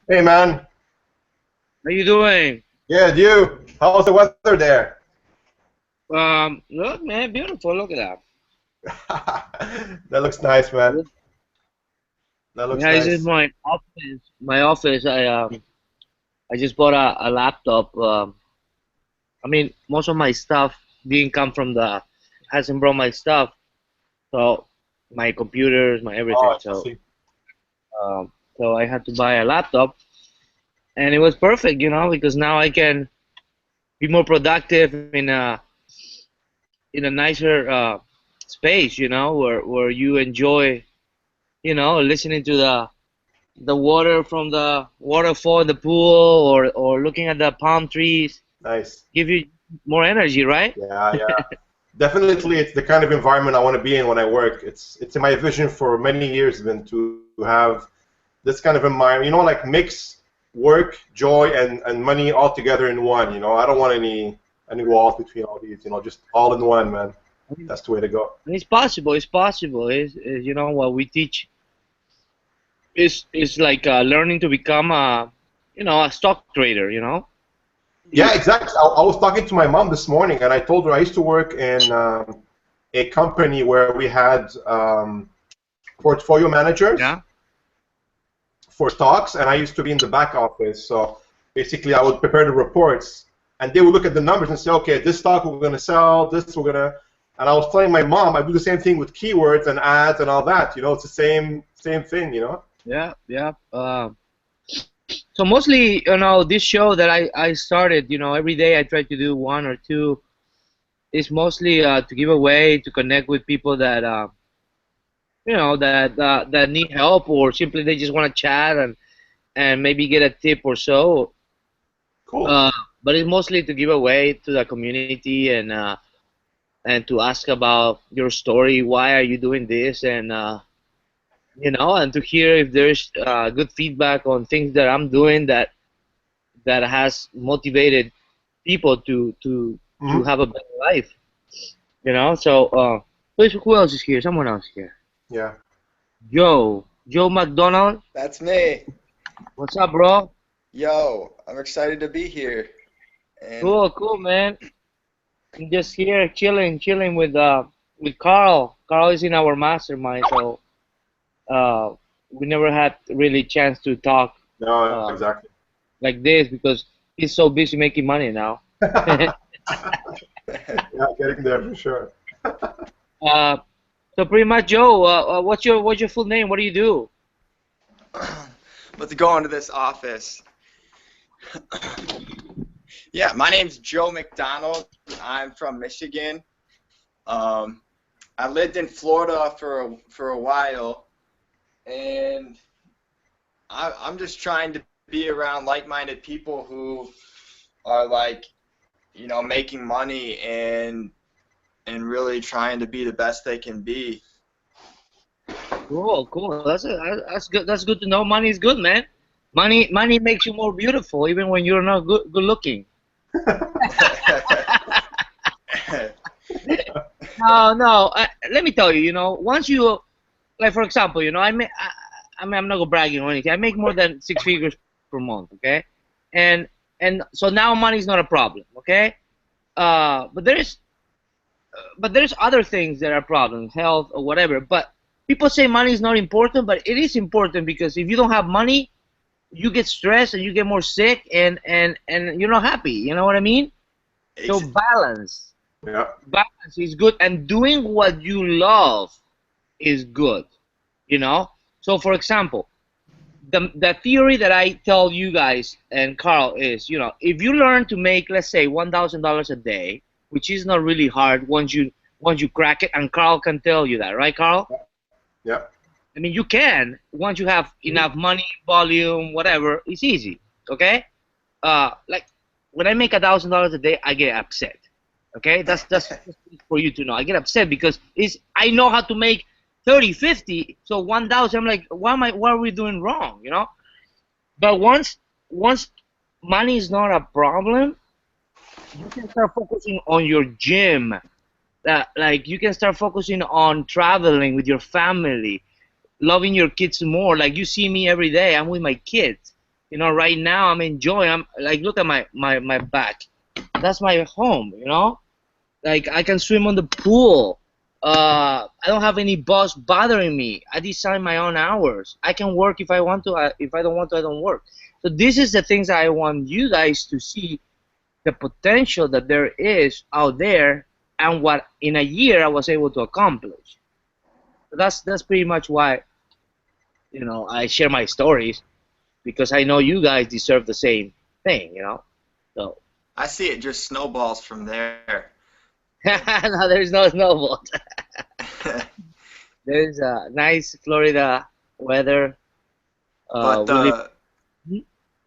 Hey man, How you doing? yeah, you. How's the weather there? Look, man, beautiful. Look at that. That looks nice, man. Yeah, That looks this is nice. my office. My office. I just bought a laptop. I mean, most of my stuff didn't come from the hasn't brought my stuff. So my computers, my everything. Oh, I So see. um, so I had to buy a laptop, and it was perfect, because now I can be more productive in a nicer space, where you enjoy, listening to the water from the waterfall in the pool or looking at the palm trees Nice. give you more energy, right? Yeah, yeah. Definitely, it's the kind of environment I want to be in when I work. It's in my vision for many years been to have this kind of environment. Like mix work, joy, and money all together in one. I don't want any walls between all these. Just all in one, man. That's the way to go. And it's possible. It's possible. Is what we teach is like learning to become a stock trader. Yeah, You, exactly. I was talking to my mom this morning, and I told her I used to work in a company where we had portfolio managers yeah. for stocks, and I used to be in the back office. So basically, I would prepare the reports, and they would look at the numbers and say, okay, this stock we're going to sell, this we're going to. And I was telling my mom, I do the same thing with keywords and ads and all that. It's the same thing. Yeah, yeah. So mostly, this show that I started, every day I try to do one or two. It's mostly to give away, to connect with people that that need help, or simply they just want to chat and maybe get a tip or so. Cool. Uh, but it's mostly to give away to the community and to ask about your story. Why are you doing this? And to hear if there's good feedback on things that I'm doing that has motivated people to Hmm. have a better life. So who else is here? Someone else here. Yeah. Joe McDonald. That's me. What's up, bro? Yo, I'm excited to be here. And Cool, man. I'm just here chilling with Carl. Carl is in our mastermind, so uh, we never had really chance to talk No, uh, exactly. like this because he's so busy making money now. Yeah, getting there for sure. uh, so pretty much, Joe. What's your full name? What do you do? let's go into this office. Yeah, my name's Joe McDonald. I'm from Michigan. Um, I lived in Florida for a while, and I'm just trying to be around like-minded people who are like, making money and really trying to be the best they can be. Cool. That's good. That's good to know. Money is good, man. Money makes you more beautiful, even when you're not good looking. No, no. Let me tell you. Once you, like, for example, I mean, I'm not gonna bragging or anything. I make more than six figures per month. Okay, and and so now money is not a problem. Okay, but there's other things that are problems, health or whatever. But people say money is not important, but it is important because if you don't have money, you get stressed and you get more sick and you're not happy. You know what I mean? So Ex- Yeah. balance is good, and doing what you love is good. You know. So for example, the theory that I tell you guys and Carl is, if you learn to make, let's say, $1,000 a day, which is not really hard once you crack it, and Carl can tell you that, right, Carl? Yeah. I mean, you can once you have Mhm. enough money, volume, whatever. It's easy, okay? Like when I make $1,000 a day, I get upset. Okay, that's for you to know. I get upset because I know how to make 30, 50. So 1,000, I'm like, what are we doing wrong? But once money is not a problem, you can start focusing on your gym. Like you can start focusing on traveling with your family, loving your kids more. Like you see me every day, I'm with my kids. You know, right now I'm enjoying. I'm like, look at my back. That's my home. You know, like I can swim on the pool. I don't have any boss bothering me. I design my own hours. I can work if I want to. If I don't want to, I don't work. So this is the things I want you guys to see, the potential that there is out there, and what in a year I was able to accomplish. So that's pretty much why, you know, I share my stories, because I know you guys deserve the same thing, you know. So I see it just snowballs from there. no, there's no snowball. There's nice Florida weather. But We live.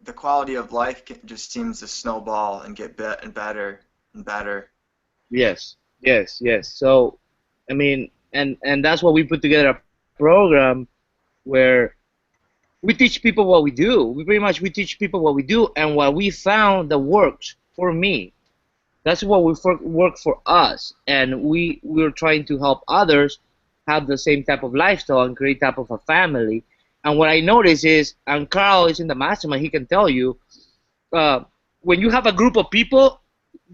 the quality of life just seems to snowball and get better and better. Yes, yes, yes. So, I mean, and that's why we put together a program where we teach people what we do. We teach people what we do and what we found that works for me. That's what we work for us, and we're trying to help others have the same type of lifestyle and create type of a family. And what I notice is, and Carl is in the mastermind, he can tell you, when you have a group of people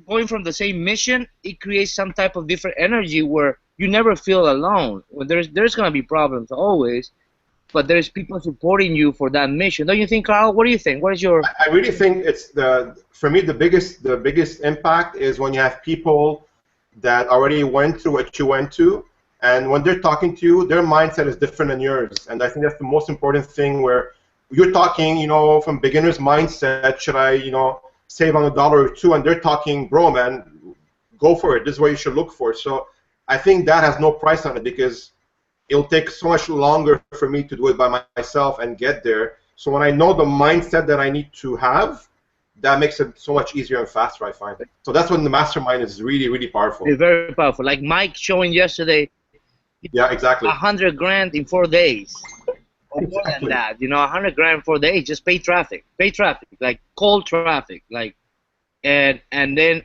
going from the same mission, it creates some type of different energy where you never feel alone. When there's gonna be problems always, but there's people supporting you for that mission. Don't you think, Carl? What do you think? What is your? I really think it's for me the biggest impact is when you have people that already went through what you went to, and when they're talking to you, their mindset is different than yours. And I think that's the most important thing, where you're talking, you know, from beginner's mindset, should I, you know, save on $1 or $2, and they're talking, bro, man, go for it. This is what you should look for. So I think that has no price on it, because it'll take so much longer for me to do it by myself and get there. So when I know the mindset that I need to have, that makes it so much easier and faster, I find. So that's when the mastermind is really, really powerful. It's very powerful. Like Mike showing yesterday, Yeah, exactly. 100 grand in 4 days, or more than that. You know, 100 grand in 4 days. Just pay traffic, like cold traffic, like, and then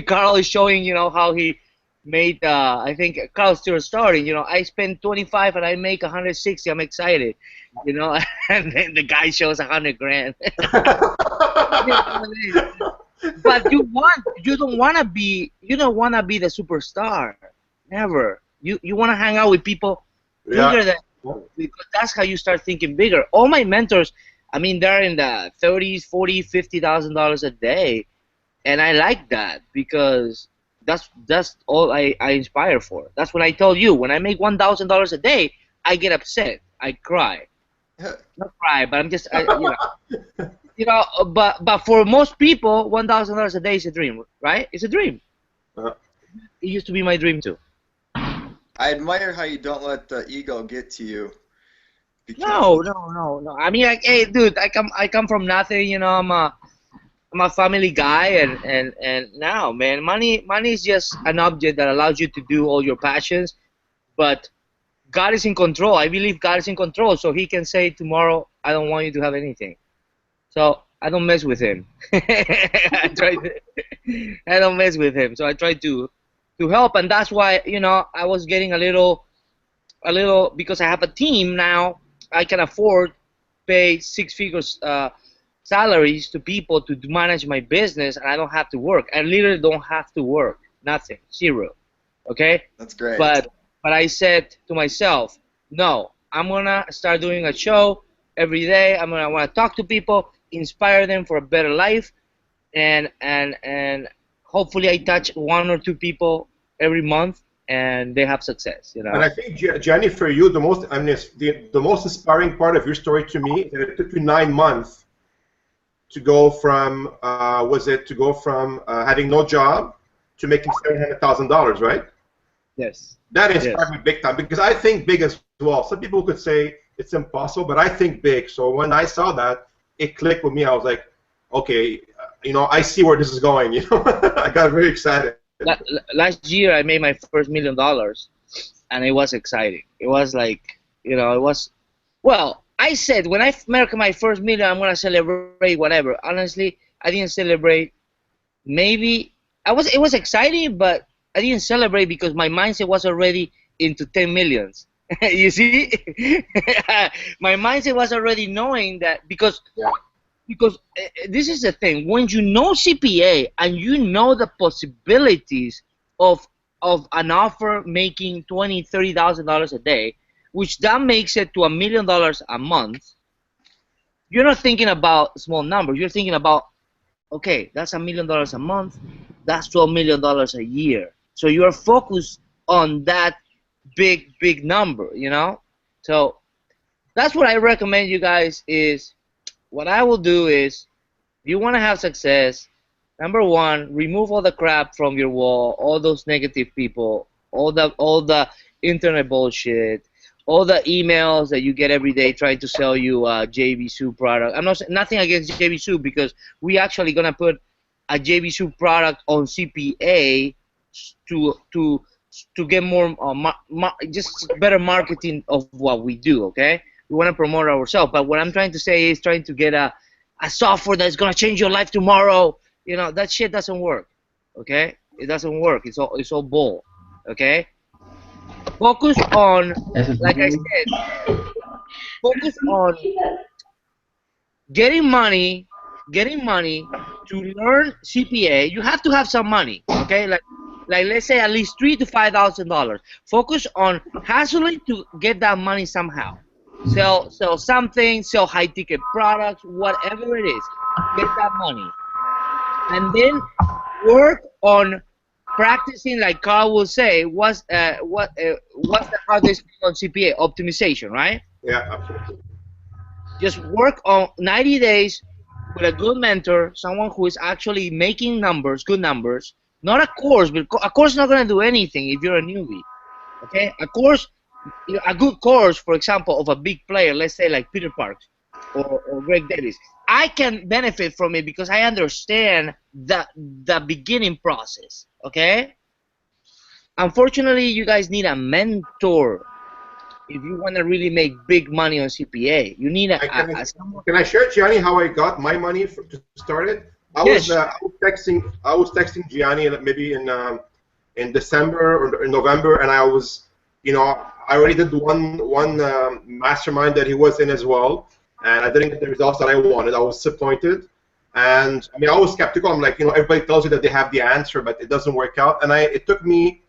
Carl is showing, you know, how he made. I think Carl's still starting. You know, I spend 25 and I make 160. I'm excited, you know, and then the guy shows 100 grand. But you don't want to be the superstar. Never. You want to hang out with people bigger than you, because that's how you start thinking bigger. All my mentors, I mean, they're in the 30s, 40, $50,000 a day, and I like that, because that's all I inspire for. That's what I tell you. When I make $1,000 a day, I get upset. I cry. Not cry, but I'm just you know. But for most people, $1,000 a day is a dream, right? It's a dream. It used to be my dream too. I admire how you don't let the ego get to you. No. I mean, like, hey, dude, I come from nothing. You know, I'm a family guy, and now, man, money is just an object that allows you to do all your passions, but God is in control. I believe God is in control, so He can say tomorrow, I don't want you to have anything. So I don't mess with Him. I don't mess with Him. So I try to help, and that's why, you know, I was getting a little, because I have a team now. I can afford pay 6 figures salaries to people to manage my business, and I don't have to work. I literally don't have to work. Nothing. Zero. Okay? That's great. But I said to myself, no, I'm gonna start doing a show every day. I want to talk to people, inspire them for a better life, and hopefully I touch 1 or 2 people every month, and they have success. You know. And I think, Jenny, for you, the most inspiring part of your story to me is that it took you 9 months to go from having no job to making $700,000, right? Yes. That inspired me big time, because I think big as well. Some people could say it's impossible, but I think big. So when I saw that, it clicked with me. I was like, okay, you know, I see where this is going. You know, I got very excited. Last year, I made my first $1 million, and it was exciting. It was like, you know, it was, well, I said when I make my first million, I'm gonna celebrate whatever. Honestly, I didn't celebrate. Maybe it was exciting, but I didn't celebrate because my mindset was already into 10 millions. You see, my mindset was already knowing that, because because this is the thing. When you know CPA and you know the possibilities of an offer making $20,000-$30,000 a day, which that makes it to $1,000,000 a month, you're not thinking about small numbers. You're thinking about, okay, that's $1,000,000 a month. That's $12 million a year. So you're focused on that big number, you know. So that's what I recommend you guys is. What I will do is, if you want to have success, number one, remove all the crap from your wall, all those negative people, all the internet bullshit, all the emails that you get every day trying to sell you a JV Soup product. I'm not nothing against JV Soup, because we actually gonna put a JV Soup product on CPA to get more just better marketing of what we do. Okay, we want to promote ourselves, but what I'm trying to say is trying to get a software that's gonna change your life tomorrow. You know, that shit doesn't work. Okay, it doesn't work. It's all bull. Okay, focus on, Eso es like I todo. said, focus on getting money to learn CPA. You have to have some money. Okay, like let's say at least $3,000 to $5,000. Focus on hustling to get that money somehow. Sell something, sell high ticket products, whatever it is. Get that money, and then work on practicing. Like Carl will say, what's the hardest thing on CPA? Optimization, right? Yeah, absolutely. Just work on 90 days with a good mentor, someone who is actually making numbers, good numbers. Not a course, but a course is not going to do anything if you're a newbie. Okay, a course, a good course, for example, of a big player, let's say like Peter Parks or Greg Davis, I can benefit from it because I understand the beginning process. Okay, unfortunately, you guys need a mentor if you want to really make big money on CPA. You need someone. Can I share, Gianni, how I got my money to start it? Yes. I was texting Gianni maybe in December or in November, and I was, I already did one mastermind that he was in as well, and I didn't get the results that I wanted. I was disappointed, and I mean, I was skeptical. I'm like, everybody tells you that they have the answer, but it doesn't work out. And it took me.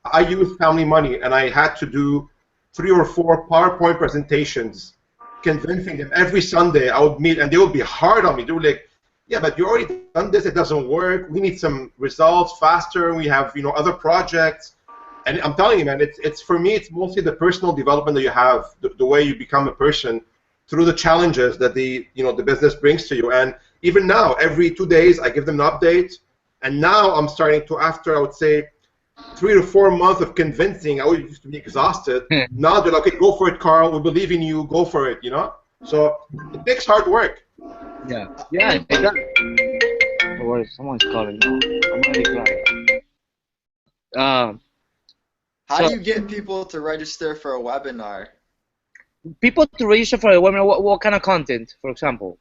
I used family money, and I had to do 3 or 4 PowerPoint presentations, convincing them every Sunday. I would meet, and they would be hard on me. They were like, "Yeah, but you already done this. It doesn't work. We need some results faster. We have, other projects." And I'm telling you, man, it's for me, it's mostly the personal development that you have, the way you become a person through the challenges that the business brings to you. And even now, every 2 days, I give them an update. And now I'm starting to, after I would say 3 to 4 months of convincing, I used to be exhausted. Now they're like, "Okay, go for it, Carl. We believe in you. Go for it." So it takes hard work. Yeah. Don't worry, someone's calling now. I'm already crying. How do you get people to register for a webinar? People to register for a webinar, what kind of content, for example?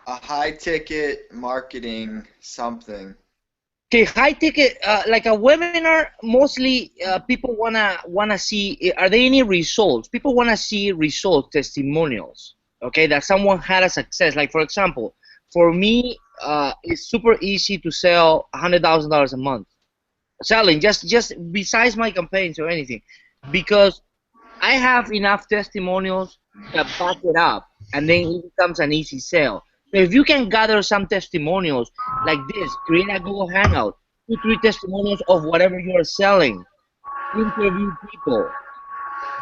A high ticket marketing something. Okay, high ticket, like a webinar. Mostly, people wanna see. Are there any results? People wanna see results, testimonials. Okay, that someone had a success. Like for example, for me, it's super easy to sell $100,000 a month. Selling just besides my campaigns or anything, because I have enough testimonials that back it up, and then it becomes an easy sale. So if you can gather some testimonials like this, create a Google Hangout, 2-3 testimonials of whatever you are selling, interview people.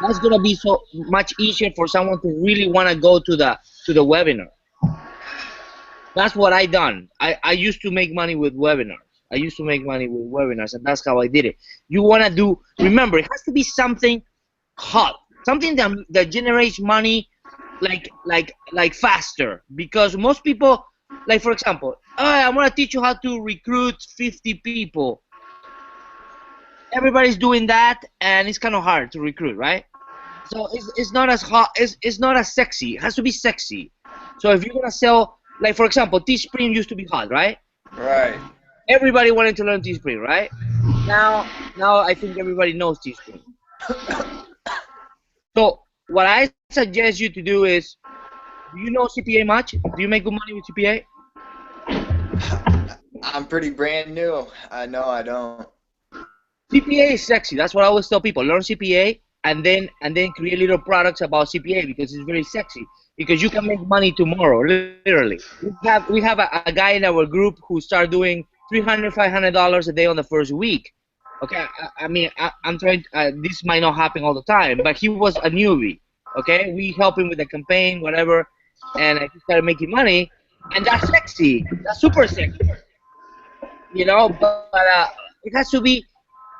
That's gonna be so much easier for someone to really want to go to the webinar. That's what I done. I used to make money with webinars. And that's how I did it. You want to do, remember, it has to be something hot, something that generates money like faster, because most people, like for example, I want to teach you how to recruit 50 people. Everybody's doing that, and it's kind of hard to recruit, right? So it's not as hot, it's not as sexy. It has to be sexy. So if you're gonna sell, like for example, Teespring used to be hot, right? Right. Everybody wanted to learn Teespring, right? Now I think everybody knows Teespring. So what I suggest you to do is Do you know CPA much? Do you make good money with CPA? I'm pretty brand new. No, I don't. CPA is sexy. That's what I always tell people. Learn CPA and then create little products about CPA because it's very sexy. Because you can make money tomorrow, literally. We have a guy in our group who started doing $300, $500 a day on the first week. Okay, I mean, I'm trying. This might not happen all the time, but he was a newbie. Okay, we help him with the campaign, whatever, and he started making money, and that's sexy. That's super sexy, But it has to be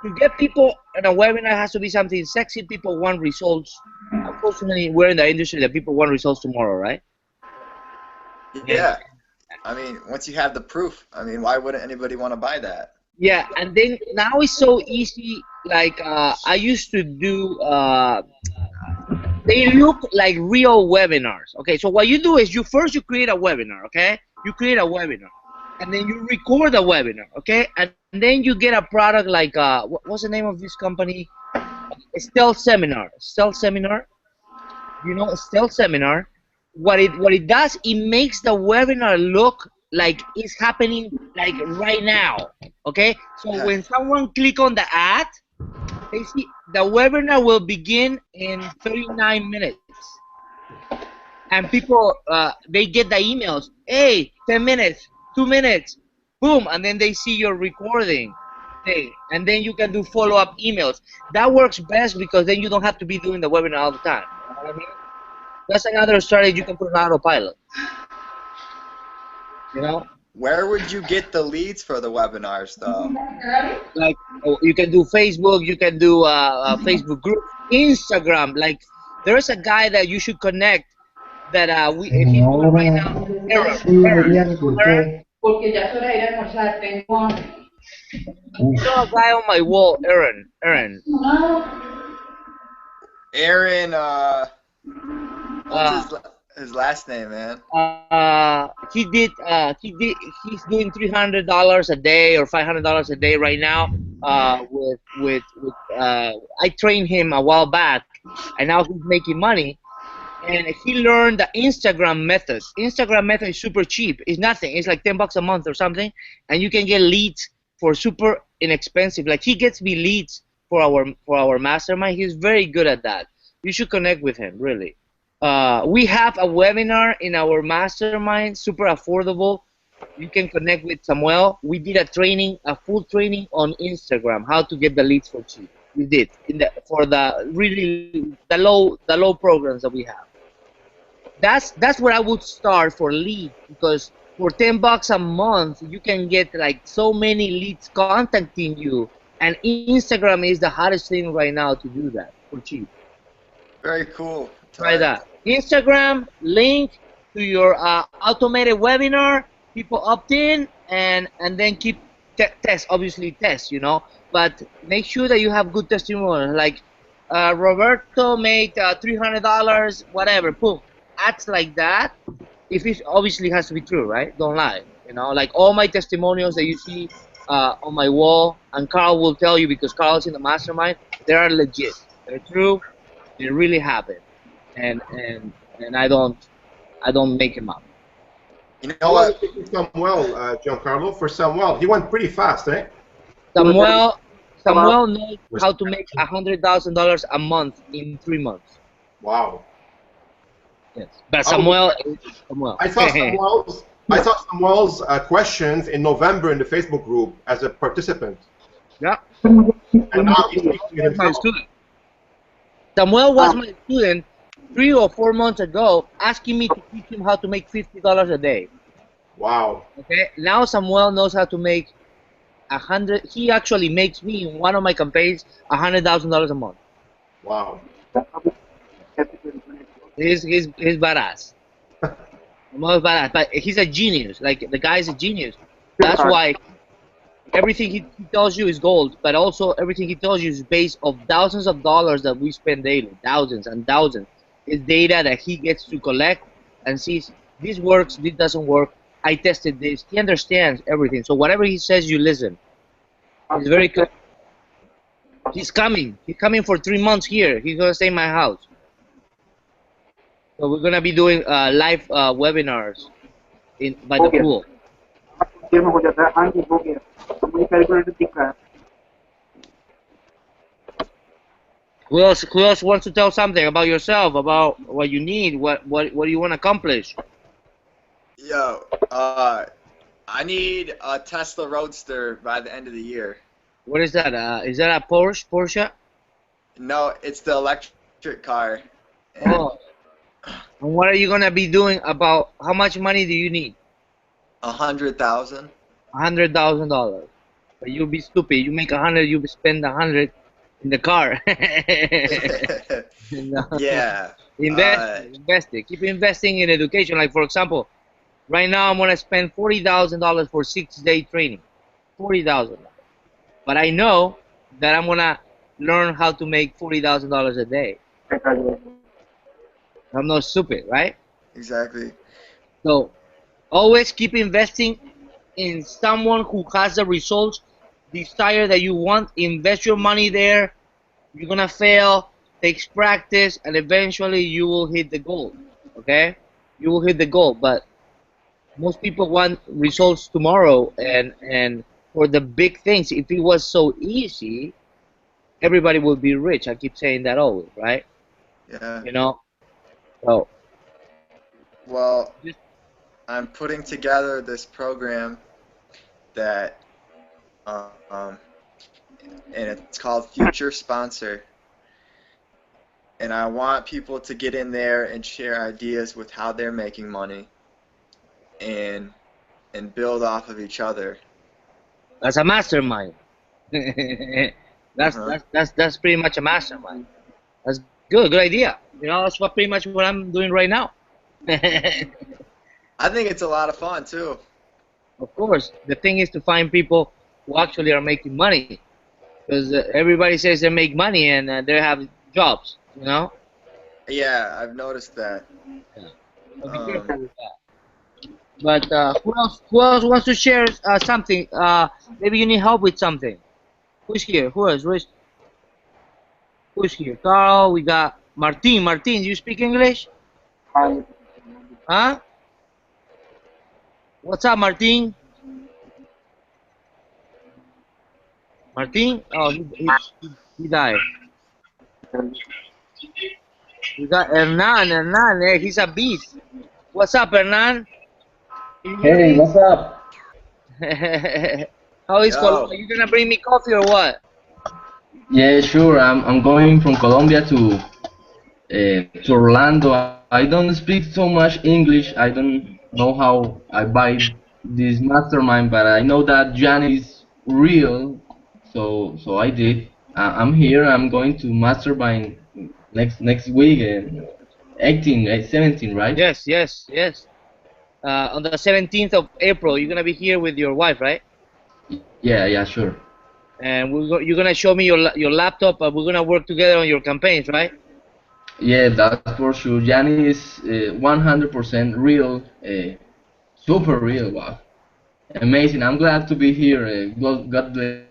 to get people in a webinar. Has to be something sexy. People want results. Unfortunately, we're in the industry that people want results tomorrow, right? Yeah. I mean, once you have the proof, I mean, why wouldn't anybody want to buy that? Yeah, and then now it's so easy. Like I used to do. They look like real webinars. Okay, so what you do is you create a webinar. Okay, you create a webinar, and then you record a webinar. Okay, and then you get a product like what's the name of this company? Stealth Seminar. Stealth Seminar. Stealth Seminar. What it does, it makes the webinar look like it's happening like right now. Okay, so when someone click on the ad, they see the webinar will begin in 39 minutes, and people they get the emails. Hey, 10 minutes, 2 minutes, boom, and then they see your recording thing, and then you can do follow-up emails. That works best because then you don't have to be doing the webinar all the time. You know what I mean? That's another strategy you can put on autopilot. Where would you get the leads for the webinars, though? Like you can do Facebook, you can do Facebook group, Instagram. Like there's a guy that you should connect that he's doing right now. Aaron. Porque ya es hora de ir a almorzar. Tengo hambre. You know a guy on my wall, Aaron. Aaron, what's his last name, man? He's doing $300 a day or $500 a day right now. I trained him a while back, and now he's making money. And he learned the Instagram method. Instagram method is super cheap. It's nothing. It's like $10 a month or something, and you can get leads for super inexpensive. Like he gets me leads for our mastermind. He's very good at that. You should connect with him, really. We have a webinar in our mastermind, super affordable. You can connect with Samuel. We did a full training on Instagram, how to get the leads for cheap. We did for the low programs that we have. That's where I would start for leads, because for $10 a month you can get like so many leads contacting you, and Instagram is the hottest thing right now to do that for cheap. Very cool. Try that. Instagram, link to your automated webinar. People opt in, and then keep test. Obviously test, but make sure that you have good testimonials. Like Roberto made $300, whatever. Boom. Acts like that. If it obviously has to be true, right? Don't lie. Like all my testimonials that you see on my wall, and Carl will tell you because Carl's in the mastermind. They are legit. They're true. They really happen. And I don't make him up. You know what? Samuel, Giancarlo, for Samuel, he went pretty fast, eh? Samuel knows how to make $100,000 a month in 3 months. Wow. Yes, but Samuel. I saw Samuel's questions in November in the Facebook group as a participant. Yeah. And now he's my student. Samuel was my student 3 or 4 months ago, asking me to teach him how to make $50 a day. Wow. Okay. Now Samuel knows how to make 100. He actually makes me in one of my campaigns $100,000 a month. Wow. He's badass. Samuel's badass, but he's a genius. Like the guy's a genius. That's why everything he tells you is gold, but also everything he tells you is based of thousands of dollars that we spend daily, thousands and thousands. It's data that he gets to collect and sees this works, this doesn't work. I tested this. He understands everything. So whatever he says, you listen. He's very good. He's coming. He's coming for 3 months here. He's gonna stay in my house. So we're gonna be doing live webinars in by हो the गया pool. देर में हो जाता है हाँ जी हो गया तो मुझे कैलकुलेटर दिख रहा है Who else wants to tell something about yourself, about what you need, what do you want to accomplish? Yo, I need a Tesla Roadster by the end of the year. What is that? Is that a Porsche? No, it's the electric car. And Oh. And what are you gonna be doing about? How much money do you need? 100,000. $100,000. But you'll be stupid. You make 100, you spend 100 in the car. No. Yeah. Invest it. Keep investing in education. Like for example, right now I'm gonna spend $40,000 for 6-day training. 40,000. But I know that I'm gonna learn how to make $40,000 a day. I'm not stupid, right? Exactly. So always keep investing in someone who has the results, desire that you want. Invest your money there. You're gonna fail. Takes practice, and eventually you will hit the goal. Okay, you will hit the goal. But most people want results tomorrow, and for the big things, if it was so easy, everybody would be rich. I keep saying that always, right? Yeah. You know. So Well, just I'm putting together this program that, and it's called Future Sponsor. And I want people to get in there and share ideas with how they're making money, and build off of each other. that's a mastermind. That's pretty much a mastermind. That's good idea. You know, that's what pretty much what I'm doing right now. I think it's a lot of fun too. Of course, the thing is to find people who actually are making money, because everybody says they make money and they have jobs. You know. Yeah, I've noticed that. So be careful with that. But who else? Who else wants to share something? Maybe you need help with something. Who's here? Who else? Who's here? Carl. We got Martin. Martin, you speak English? Huh? What's up, Martin? Martin? Oh, he died. We got Hernan. Hernan, he's a beast. What's up, Hernan? Can you hear Hey, me? what's up? How is Yo. Colombia? You gonna bring me coffee or what? Yeah, sure. I'm going from Colombia to Orlando. I don't speak so much English. I don't know how I buy this mastermind, but I know that Jan is real. So I did. I'm here. I'm going to mastermind next week, 18, 17, right? Yes, yes, yes. On the 17th of April, you're gonna be here with your wife, right? Yeah, sure. And you're gonna show me your laptop. We're gonna work together on your campaigns, right? Yeah, that's for sure. Jan is 100% real, super real. Wow. Amazing. I'm glad to be here. God bless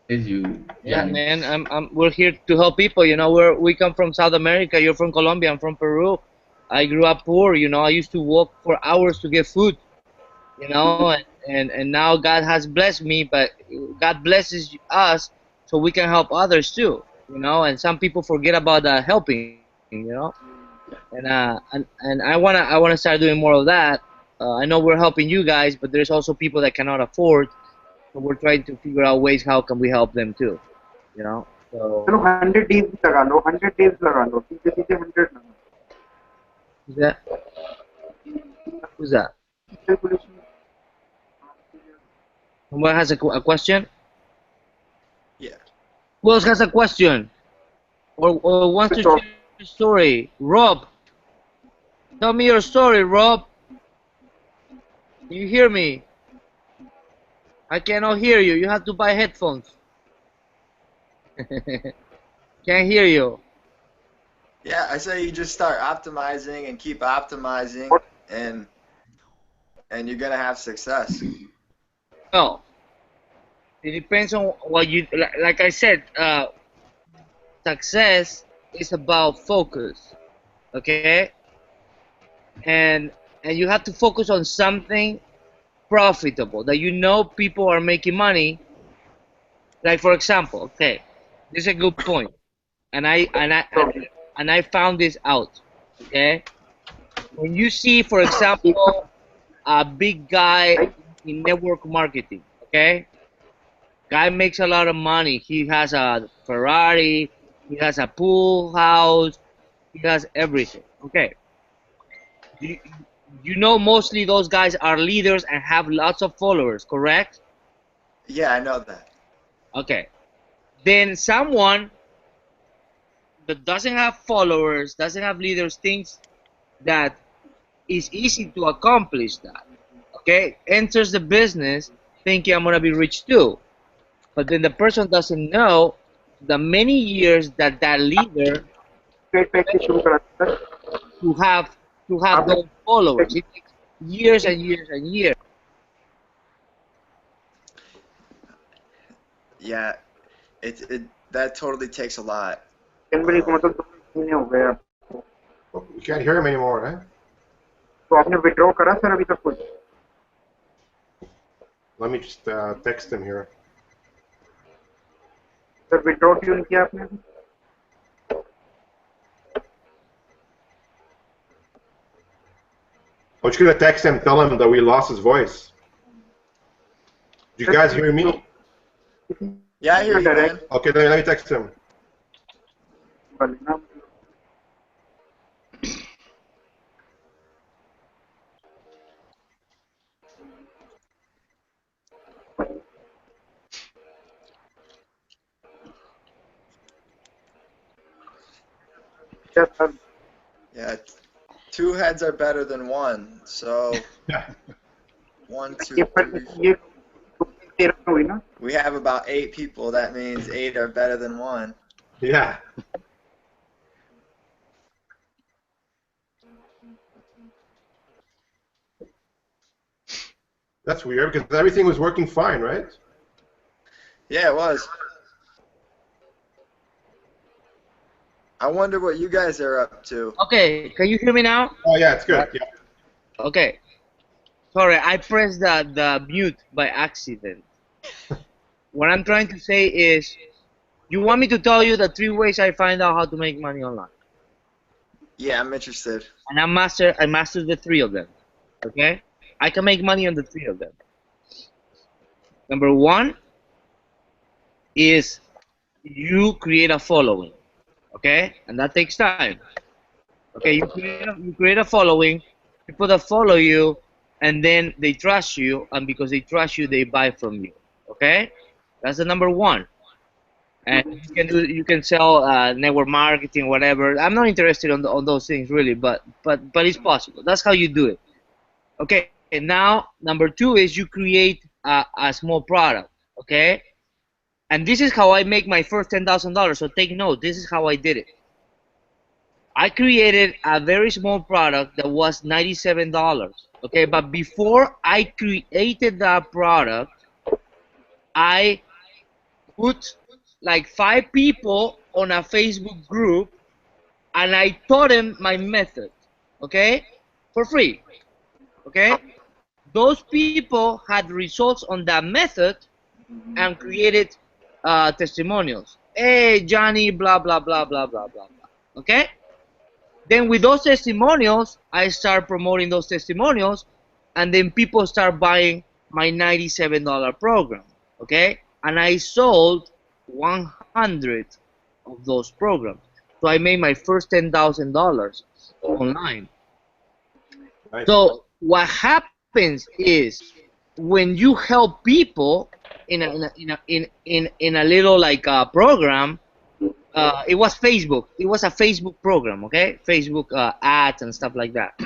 you, Gianni. Yeah, man. We're here to help people. You know, we come from South America. You're from Colombia. I'm from Peru. I grew up poor. You know, I used to walk for hours to get food. You know, and now God has blessed me, but God blesses us so we can help others too. You know, and some people forget about helping. You know, and I wanna start doing more of that. I know we're helping you guys, but there's also people that cannot afford. So we're trying to figure out ways how can we help them too. You know, so चलो 100 days भी लगा लो 100 days लगा लो सीधे सीधे 100 लगा who's that? Who's that? Calculation Someone has a question? Yeah. Who else has a question or wants to share a story? Rob, tell me your story, Rob. Can you hear me? I cannot hear you. You have to buy headphones. Can't hear you. Yeah, I say you just start optimizing and keep optimizing, and you're gonna have success. No, it depends on what you like. I said, success is about focus. Okay, and you have to focus on something profitable that you know people are making money. Like for example, okay, this is a good point, and I found this out. Okay, when you see, for example, a big guy in network marketing, okay, guy makes a lot of money. He has a Ferrari, he has a pool house, he has everything. Okay, you, you know mostly those guys are leaders and have lots of followers, correct? Yeah, I know that. Okay, then someone that doesn't have followers, doesn't have leaders, thinks that it's easy to accomplish that. Okay, enters the business thinking I'm gonna be rich too, but then the person doesn't know the many years that that leader state pack से शुरू करा sir to have आपने those followers. It takes years and years and years. Yeah, it that totally takes a lot. जनवरी को मतलब 2 महीने हो गए आपको Oh, we can't hear him anymore, eh? तो आपने विड्रॉ करा सर अभी तक कुछ Let me just text him here. Sir withdraw क्यों नहीं किया आपने I'm just gonna text him, tell him that we lost his voice. Do you guys hear me? Yeah, I hear you, man. Okay, let me text him. क्या sir Yeah, two heads are better than one. So one, two, ये पर three. ये 13 हुई ना We have about 8 people. That means 8 are better than one. Yeah. That's weird because everything was working fine, right? Yeah, it was. I wonder what you guys are up to. Okay, can you hear me now? Oh yeah, it's good. Yeah. Okay. Sorry, I pressed the mute by accident. What I'm trying to say is, you want me to tell you the 3 ways I find out how to make money online? Yeah, I'm interested. And I mastered the 3 of them. Okay? I can make money on the 3 of them. Number 1 is you create a following. Okay? And that takes time. Okay, you create a following, people that follow you, and then they trust you, and because they trust you, they buy from you. Okay? That's the number 1. And you can sell network marketing, whatever. I'm not interested on those things really, but it's possible. That's how you do it. Okay. And now number 2 is you create a small product. Okay. And this is how I make my first $10,000. So take note. This is how I did it. I created a very small product that was $97. Okay. But before I created that product, I put like 5 people on a Facebook group, and I taught them my method, okay, for free, okay. Those people had results on that method and created testimonials. Hey, Johnny, blah blah blah blah blah blah blah. Okay. Then with those testimonials, I start promoting those testimonials, and then people start buying my $97 program. Okay, and I sold 100 of those programs. So I made my first $10,000 online. Nice. So what happens is when you help people in a little like program, it was Facebook. It was a Facebook program, okay? Facebook ads and stuff like that.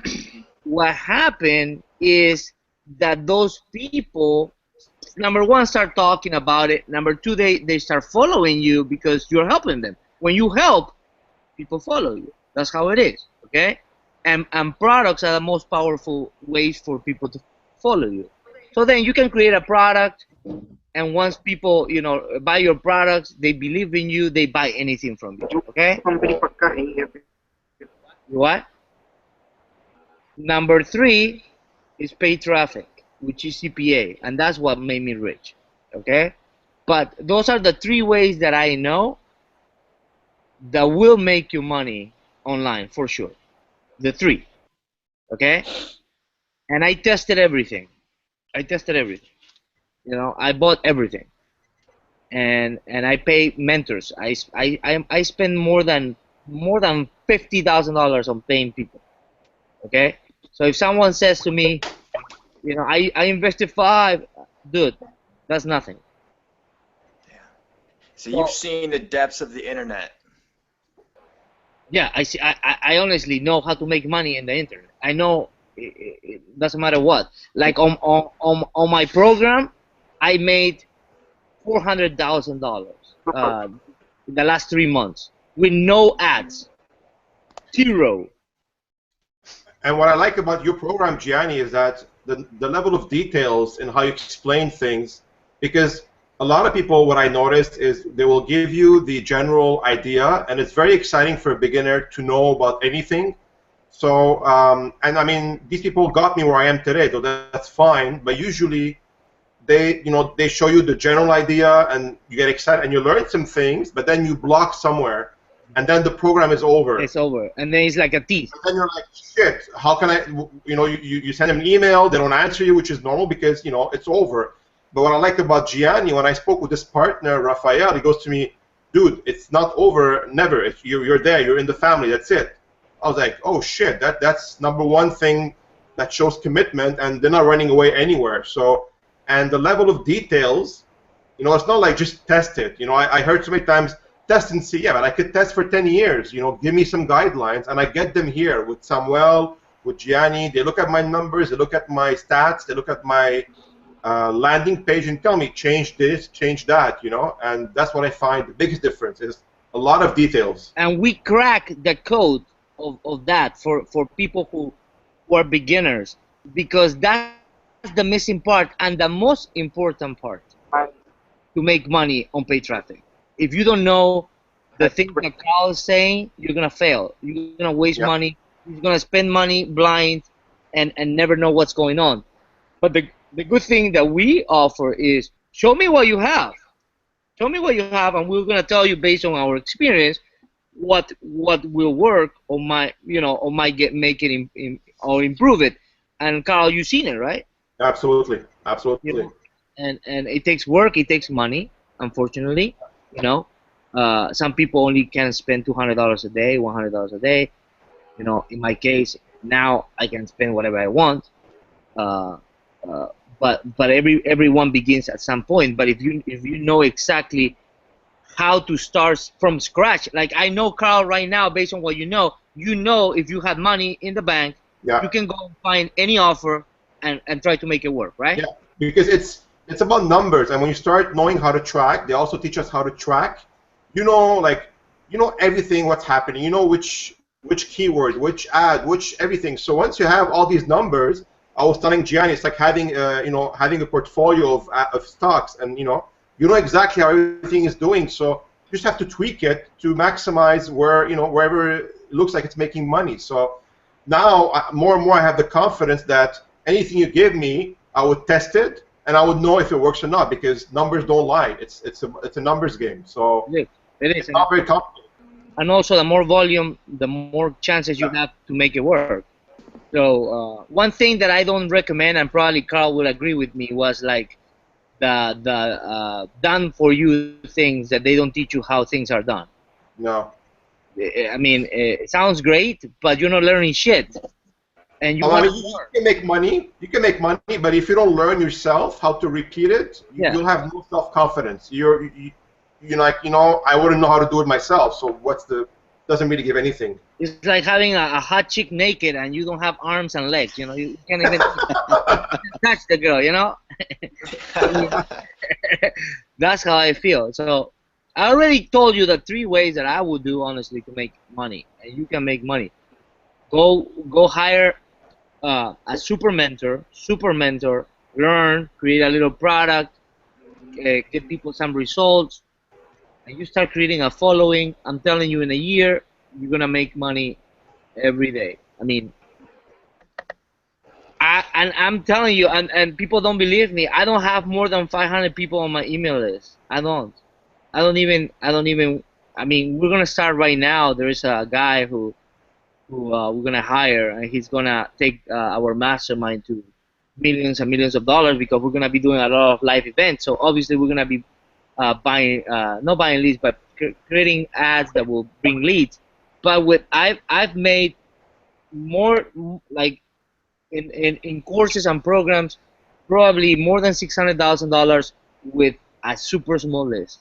What happened is that those people, number 1, start talking about it. Number 2, they start following you because you're helping them. When you help, people follow you. That's how it is, okay? And products are the most powerful ways for people to follow you. So then you can create a product, and once people, buy your products, they believe in you, they buy anything from you, okay? Company पक्का है ये What? Number three is paid traffic, which is CPA, and that's what made me rich. Okay, but those are the three ways that I know that will make you money online for sure. The three. Okay, and I tested everything. I tested everything. You know, I bought everything, and I pay mentors. I spend more than $50,000 on paying people. Okay, so if someone says to me, you know, I invested five, dude, that's nothing. So you've So seen the depths of the internet. yeah, I see. I honestly know how to make money in the internet. I know it doesn't matter what. Like on my program, I made $400,000 Super. in the last 3 months with no ads, zero. And what I like about your program, Gianni, is that the level of details in how you explain things, because a lot of people, what I noticed is they will give you the general idea, and it's very exciting for a beginner to know about anything. So, and I mean, these people got me where I am today, so that's fine. But usually, they show you the general idea, and you get excited, and you learn some things, but then you block somewhere, and then the program is over. It's over, and then it's like a tease. And then you're like, shit, how can I, you send them an email, they don't answer you, which is normal because, it's over. But what I liked about Gianni, when I spoke with this partner, Rafael, he goes to me, dude, it's not over, never. You're there, you're in the family, that's it. I was like, oh shit, that's number one thing that shows commitment, and they're not running away anywhere. So, and the level of details, it's not like just test it. I heard so many times, test and see. Yeah, but I could test for 10 years. Give me some guidelines, and I get them here with Samuel, with Gianni. They look at my numbers, they look at my stats, they look at my landing page and tell me, change this, change that, and that's what I find the biggest difference is a lot of details. And we crack the code of that for people who are beginners, because that's the missing part and the most important part to make money on paid traffic. If you don't know the things that Carl is saying, you're gonna fail. You're gonna waste money. You're gonna spend money blind and never know what's going on. But the good thing that we offer is show me what you have. Show me what you have, and we're gonna tell you based on our experience what will work on make it or improve it. And Carl, you've seen it, right? Absolutely, absolutely. And it takes work, it takes money, unfortunately. Some people only can spend $200 a day, $100 a day. In my case, now I can spend whatever I want. But everyone begins at some point. But if you know exactly how to start from scratch, like I know Carl right now, based on what you know if you have money in the bank, you can go find any offer and try to make it work, right? Yeah, because it's about numbers, and when you start knowing how to track, they also teach us how to track. Everything what's happening. Which keyword, which ad, which everything. So once you have all these numbers, I was telling Gianni, it's like having having a portfolio of stocks, and you know exactly how everything is doing. So you just have to tweak it to maximize wherever it looks like it's making money. So now more and more I have the confidence that anything you give me, I would test it and I would know if it works or not, because numbers don't lie. It's a numbers game. So it is. It's not very complicated. And also, the more volume, the more chances you have to make it work. So one thing that I don't recommend, and probably Carl will agree with me, was like the done for you things that they don't teach you how things are done. No. I mean, it sounds great, but you're not learning shit. And you want you can make money. You can make money, but if you don't learn yourself how to repeat it, you'll have no self-confidence. You're like, I wouldn't know how to do it myself. So doesn't really give anything. It's like having a hot chick naked and you don't have arms and legs. You can't even touch the girl. That's how I feel. So I already told you the 3 ways that I would do, honestly, to make money, and you can make money. Go hire a super mentor, learn, create a little product, give people some results, and you start creating a following. I'm telling you, in a year, you're gonna make money every day. I mean, And I'm telling you, and people don't believe me. I don't have more than 500 people on my email list. I don't. I don't even. I mean, we're gonna start right now. There is a guy who we're gonna hire, and he's gonna take our mastermind to millions and millions of dollars because we're gonna be doing a lot of live events. So obviously, we're gonna be buying, not buying leads, but creating ads that will bring leads. But with I've made more like in courses and programs, probably more than $600,000 with a super small list.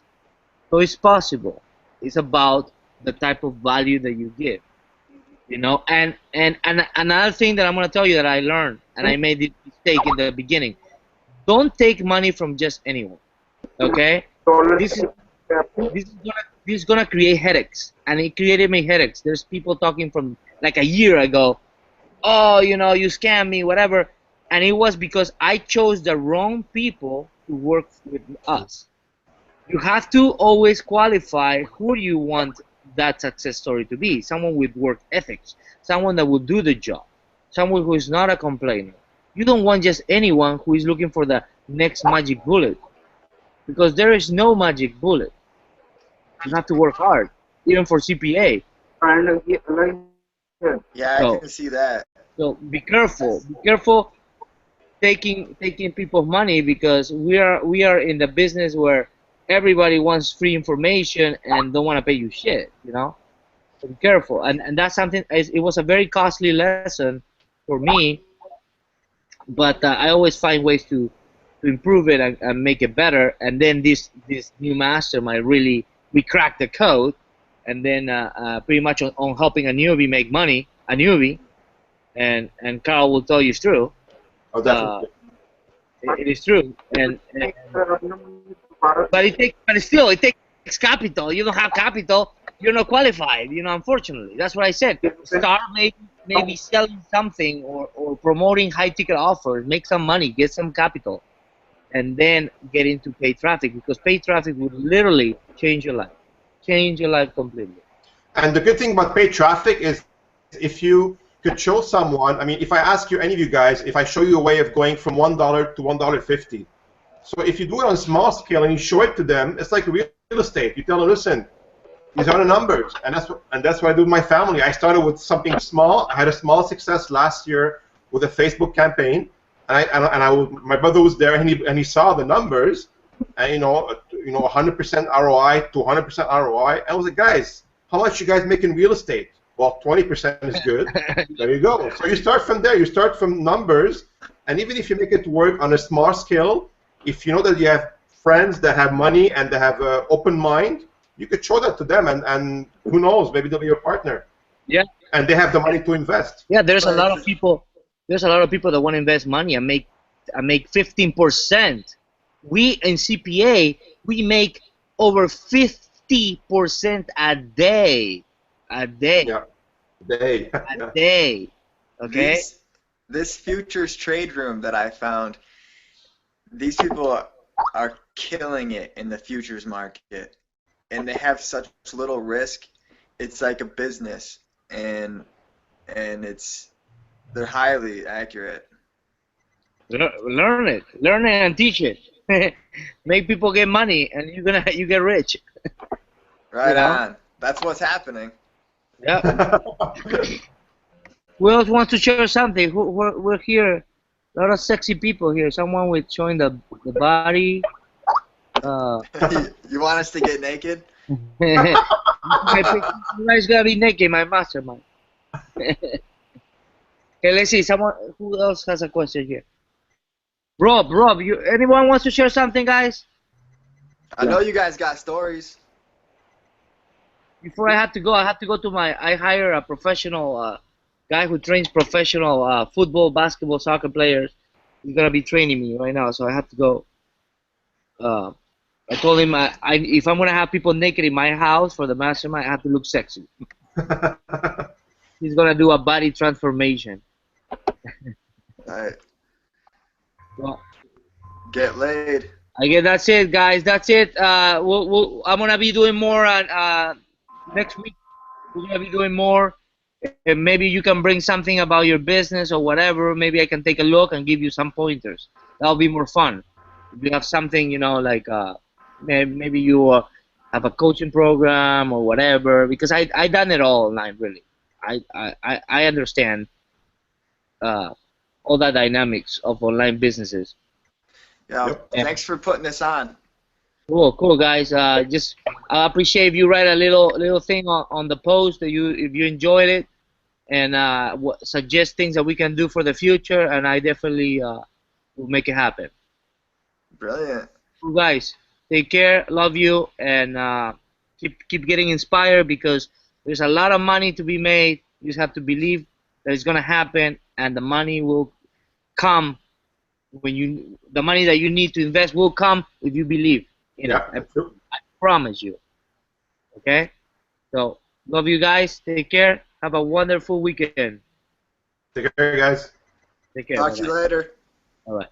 So it's possible. It's about the type of value that you give, you know. And another thing that I'm gonna tell you that I learned, and I made this mistake in the beginning. Don't take money from just anyone. Okay? This is this is gonna create headaches, and it created me headaches. There's people talking from like a year ago. Oh, you know, you scam me, whatever. And it was because I chose the wrong people to work with us. You have to always qualify who you want that success story to be. Someone with work ethics, someone that will do the job, someone who is not a complainer. You don't want just anyone who is looking for the next magic bullet, because there is no magic bullet. You have to work hard, even for CPA. And like, Yeah, I can see that. So be careful. Be careful taking people's money, because we are in the business where everybody wants free information and don't want to pay you shit. You know. So be careful. And that's something. It was a very costly lesson for me, but I always find ways to improve it and make it better. And then this new mastermind really, we cracked the code, and then pretty much on helping a newbie make money, a newbie. And Carl will tell you it's true. Oh, definitely. It is true, but it takes capital. You don't have capital, you're not qualified. You know, unfortunately, that's what I said. Start maybe selling something or promoting high ticket offers, make some money, get some capital, and then get into paid traffic, because paid traffic will literally change your life completely. And the good thing about paid traffic is if you could show someone, I mean, if I ask you, any of you guys, if I show you a way of going from $1 to $1.50, so if you do it on a small scale and you show it to them, it's like real estate. You tell them, listen, these are the numbers, and that's what I do with my family. I started with something small. I had a small success last year with a Facebook campaign, my brother was there, and he saw the numbers, and 100% ROI, 200% ROI. I was like, guys, how much you guys make in real estate? Well, 20% is good. There you go. So you start from there. You start from numbers, and even if you make it work on a small scale, if you know that you have friends that have money and they have an open mind, you could show that to them, and who knows, maybe they'll be your partner. Yeah. And they have the money to invest. Yeah, there's a lot of people. There's a lot of people that want to invest money and make 15%. We in CPA, we make over 50% a day. A day. Yeah. Day. A day. Okay. This futures trade room that I found, these people are killing it in the futures market, and they have such little risk. It's like a business, and they're highly accurate. Learn it and teach it. Make people get money, and you get rich. Right on. That's what's happening. Yeah. Who else wants to share something? We're here. A lot of sexy people here. Someone with showing the body. You want us to get naked? You guys gotta be naked, my mastermind. Okay, let's see. Who else has a question here? Rob, anyone wants to share something, guys? I know you guys got stories. Before I have to go I hire a professional guy who trains professional football, basketball, soccer players. He's gonna be training me right now, so I have to go. I told him if I'm gonna have people naked in my house for the mastermind, I have to look sexy. He's gonna do a body transformation. Alright. Well, Get laid. I guess that's it, guys. That's it. I'm gonna be doing more on next week. We're gonna be doing more, And maybe you can bring something about your business or whatever. Maybe I can take a look and give you some pointers. That'll be more fun. If you have something, like maybe you have a coaching program or whatever. Because I done it all online, really. I understand all the dynamics of online businesses. Yeah. Yep. Thanks for putting this on. Cool, guys. Just I appreciate if you write a little thing on the post that if you enjoyed it, and suggest things that we can do for the future, and I definitely will make it happen. Brilliant. Cool, guys. Take care. Love you, and keep getting inspired because there's a lot of money to be made. You just have to believe that it's gonna happen, and the money will come the money that you need to invest will come if you believe in Yeah, it. that's true. I promise you. Okay? So, love you guys. Take care. Have a wonderful weekend. Take care, guys. Take care. Talk to you later. All right.